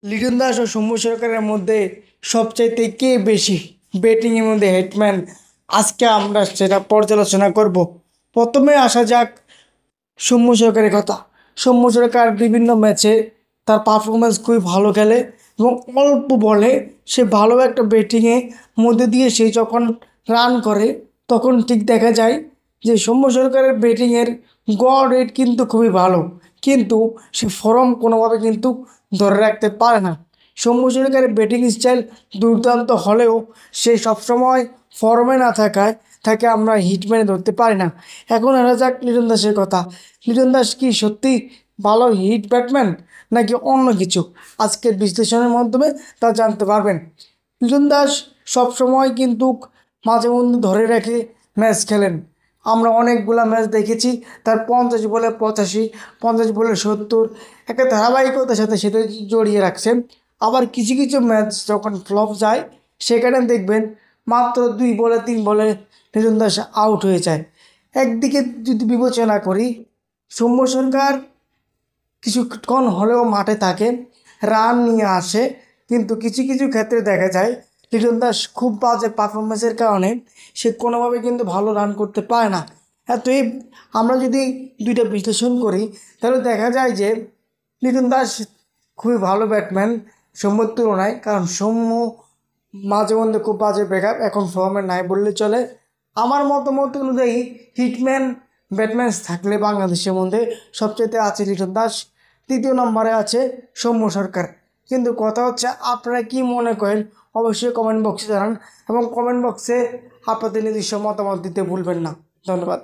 লিটন দাস ও সৌম্য সরকারের মধ্যে সবচাইতে কে বেশি ব্যাটিংয়ের মধ্যে হেটম্যান? আজকে আমরা সেটা পর্যালোচনা করব। প্রথমে আসা যাক সৌম্য সরকারের কথা। সৌম্য সরকার বিভিন্ন ম্যাচে তার পারফরমেন্স খুবই ভালো খেলে এবং অল্প বলে সে ভালো একটা ব্যাটিংয়ে মধ্যে দিয়ে সে যখন রান করে তখন ঠিক দেখা যায় যে সৌম্য সরকারের ব্যাটিংয়ের গড় রেট কিন্তু খুবই ভালো, কিন্তু সে ফর্ম কোনোভাবে কিন্তু ধরে রাখতে পারে না। সৌম্য সরকারের ব্যাটিং স্টাইল দুর্দান্ত হলেও সে সবসময় ফর্মে না থাকায় তাকে আমরা হিটম্যানে ধরতে পারি না। এখন আসা যাক লিটন দাসের কথা। লিটন দাস কি সত্যি ভালো হিট ব্যাটম্যান নাকি অন্য কিছু? আজকের বিশ্লেষণের মাধ্যমে তা জানতে পারবেন। লিটন দাস সবসময় কিন্তু মাঝে মধ্যে ধরে রেখে ম্যাচ খেলেন। আমরা অনেকগুলা ম্যাচ দেখেছি তার 50 বলে 85, 50 বলে 70 একটা ধারাবাহিকতার সাথে সেটা জড়িয়ে রাখছেন। আবার কিছু কিছু ম্যাচ যখন ফ্লপ যায় সেখানে দেখবেন মাত্র 2 বলে 3 বলে লিটন দাস আউট হয়ে যায়। একদিকে যদি বিবেচনা করি, সৌম্য সরকার কিছুক্ষণ হলেও মাঠে থাকে, রান নিয়ে আসে, কিন্তু কিছু কিছু ক্ষেত্রে দেখা যায় লিটন দাস খুব বাজে পারফরমেন্সের কারণে সে কোনোভাবে কিন্তু ভালো রান করতে পারে না। এতই আমরা যদি দুইটা বিশ্লেষণ করি তাহলে দেখা যায় যে লিটন দাস খুবই ভালো ব্যাটম্যান সৌম্যর তুলনায়, কারণ সৌম্য মাঝে মধ্যে খুব বাজে ব্রেকআপ, এখন ফর্মে নাই বললে চলে। আমার মতামত অনুযায়ী হিটম্যান ব্যাটম্যান থাকলে বাংলাদেশের মধ্যে সবচেয়ে আছে লিটন দাস, তৃতীয় নম্বরে আছে সৌম্য সরকার। কিন্তু কথা হচ্ছে আপনারা কি মনে করেন অবশ্যই কমেন্ট বক্সে জানান এবং কমেন্ট বক্সে আপনাদের নিজস্ব মতামত দিতে ভুলবেন না। ধন্যবাদ।